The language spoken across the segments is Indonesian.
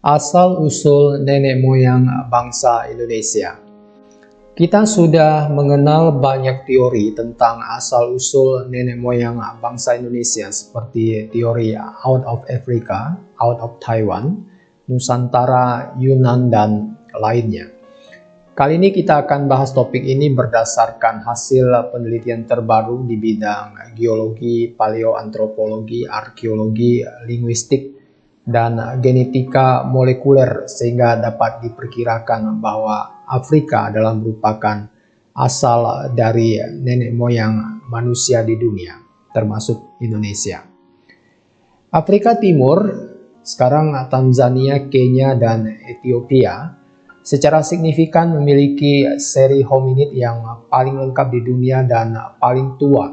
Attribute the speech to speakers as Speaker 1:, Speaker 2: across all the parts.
Speaker 1: Asal-usul nenek moyang bangsa Indonesia. Kita sudah mengenal banyak teori tentang asal-usul nenek moyang bangsa Indonesia seperti teori out of Africa, out of Taiwan, Nusantara, Yunan, dan lainnya. Kali ini kita akan bahas topik ini berdasarkan hasil penelitian terbaru di bidang geologi, paleoantropologi, arkeologi, linguistik, dan genetika molekuler, sehingga dapat diperkirakan bahwa Afrika adalah merupakan asal dari nenek moyang manusia di dunia, termasuk Indonesia. Afrika Timur, sekarang Tanzania, Kenya, dan Ethiopia, secara signifikan memiliki seri hominid yang paling lengkap di dunia dan paling tua,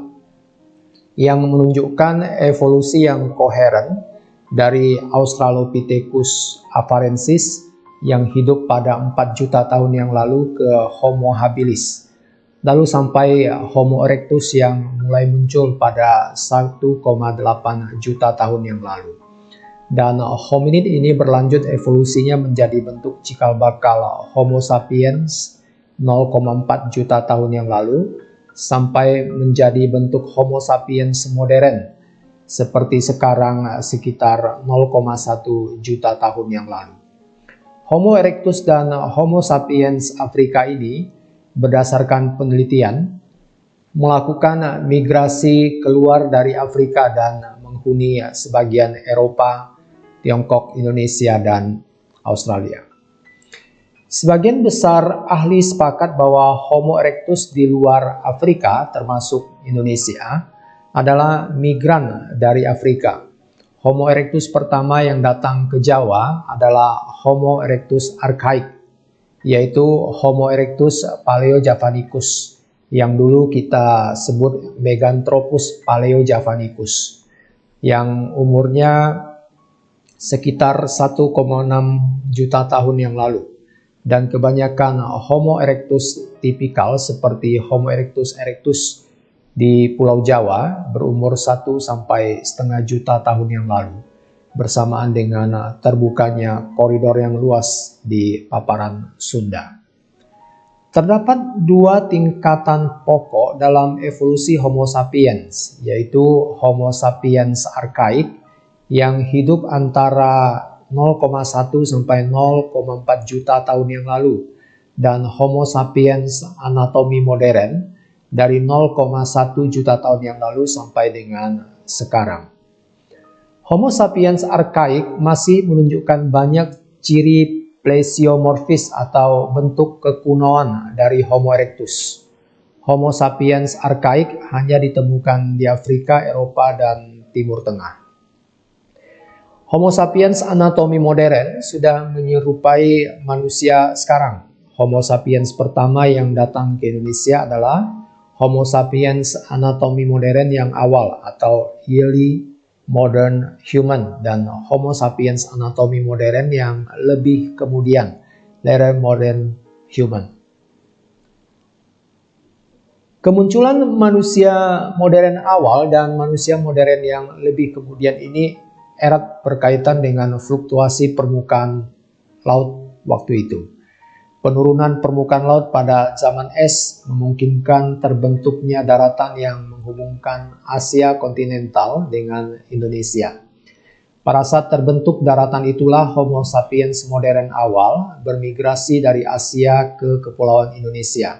Speaker 1: yang menunjukkan evolusi yang koheren dari Australopithecus afarensis yang hidup pada 4 juta tahun yang lalu ke Homo habilis, lalu sampai Homo erectus yang mulai muncul pada 1,8 juta tahun yang lalu. Dan hominid ini berlanjut evolusinya menjadi bentuk cikal bakal Homo sapiens 0,4 juta tahun yang lalu sampai menjadi bentuk Homo sapiens modern seperti sekarang sekitar 0,1 juta tahun yang lalu. Homo erectus dan Homo sapiens Afrika ini berdasarkan penelitian melakukan migrasi keluar dari Afrika dan menghuni sebagian Eropa, Tiongkok, Indonesia, dan Australia. Sebagian besar ahli sepakat bahwa Homo erectus di luar Afrika, termasuk Indonesia, adalah migran dari Afrika. Homo erectus pertama yang datang ke Jawa adalah Homo erectus archaik, yaitu Homo erectus paleojavanicus, yang dulu kita sebut Meganthropus paleojavanicus, yang umurnya sekitar 1,6 juta tahun yang lalu. Dan kebanyakan Homo erectus tipikal seperti Homo erectus erectus di Pulau Jawa berumur 1,5 juta tahun yang lalu, bersamaan dengan terbukanya koridor yang luas di paparan Sunda. Terdapat dua tingkatan pokok dalam evolusi Homo sapiens, yaitu Homo sapiens archaik yang hidup antara 0,1 sampai 0,4 juta tahun yang lalu, dan Homo sapiens anatomi modern dari 0,1 juta tahun yang lalu sampai dengan sekarang. Homo sapiens archaik masih menunjukkan banyak ciri plesiomorfis atau bentuk kekunoan dari Homo erectus. Homo sapiens archaik hanya ditemukan di Afrika, Eropa, dan Timur Tengah. Homo sapiens anatomi modern sudah menyerupai manusia sekarang. Homo sapiens pertama yang datang ke Indonesia adalah Homo sapiens anatomi modern yang awal atau early modern human, dan Homo sapiens anatomi modern yang lebih kemudian, later modern human. Kemunculan manusia modern awal dan manusia modern yang lebih kemudian ini erat berkaitan dengan fluktuasi permukaan laut waktu itu. Penurunan permukaan laut pada zaman es memungkinkan terbentuknya daratan yang menghubungkan Asia kontinental dengan Indonesia. Pada saat terbentuk daratan itulah Homo sapiens modern awal bermigrasi dari Asia ke Kepulauan Indonesia.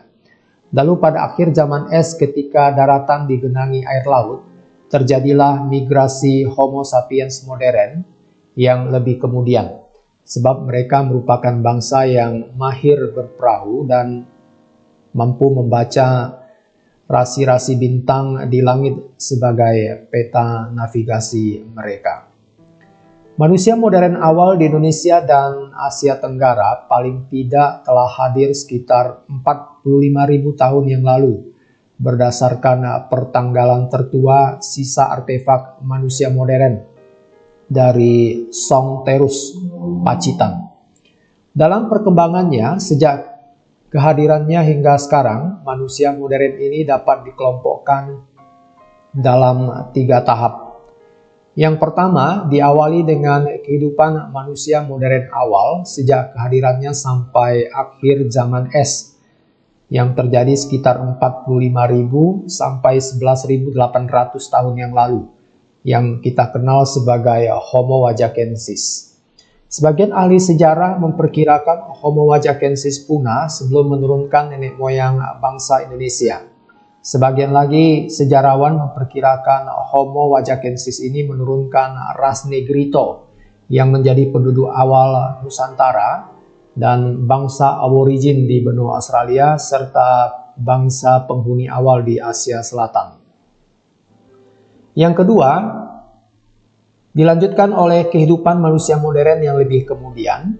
Speaker 1: Lalu pada akhir zaman es, ketika daratan digenangi air laut, terjadilah migrasi Homo sapiens modern yang lebih kemudian. Sebab mereka merupakan bangsa yang mahir berperahu dan mampu membaca rasi-rasi bintang di langit sebagai peta navigasi mereka. Manusia modern awal di Indonesia dan Asia Tenggara paling tidak telah hadir sekitar 45.000 tahun yang lalu, berdasarkan pertanggalan tertua sisa artefak manusia modern dari Songterus, Pacitan. Dalam perkembangannya, sejak kehadirannya hingga sekarang, manusia modern ini dapat dikelompokkan dalam 3 tahap. Yang pertama, diawali dengan kehidupan manusia modern awal sejak kehadirannya sampai akhir zaman es yang terjadi sekitar 45.000 sampai 11.800 tahun yang lalu, yang kita kenal sebagai Homo wajakensis. Sebagian ahli sejarah memperkirakan Homo wajakensis punah sebelum menurunkan nenek moyang bangsa Indonesia. Sebagian lagi sejarawan memperkirakan Homo wajakensis ini menurunkan ras Negrito yang menjadi penduduk awal Nusantara dan bangsa aborigin di benua Australia serta bangsa penghuni awal di Asia Selatan. Yang kedua, dilanjutkan oleh kehidupan manusia modern yang lebih kemudian,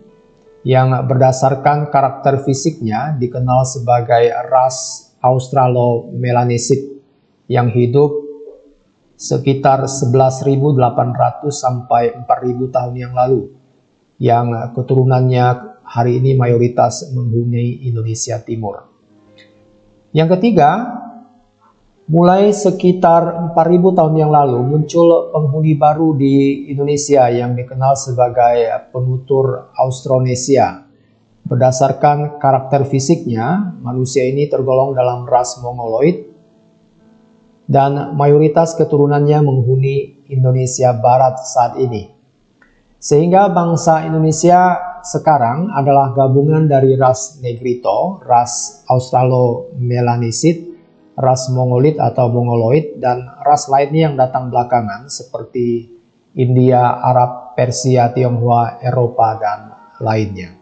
Speaker 1: yang berdasarkan karakter fisiknya dikenal sebagai ras Australo-Melanesid yang hidup sekitar 11.800 sampai 4.000 tahun yang lalu, yang keturunannya hari ini mayoritas menghuni Indonesia Timur. Yang ketiga, mulai sekitar 4.000 tahun yang lalu muncul penghuni baru di Indonesia yang dikenal sebagai penutur Austronesia. Berdasarkan karakter fisiknya, manusia ini tergolong dalam ras Mongoloid dan mayoritas keturunannya menghuni Indonesia Barat saat ini. Sehingga bangsa Indonesia sekarang adalah gabungan dari ras Negrito, ras Australo-Melanesid, ras Mongolid atau Mongoloid, dan ras lainnya yang datang belakangan seperti India, Arab, Persia, Tionghoa, Eropa, dan lainnya.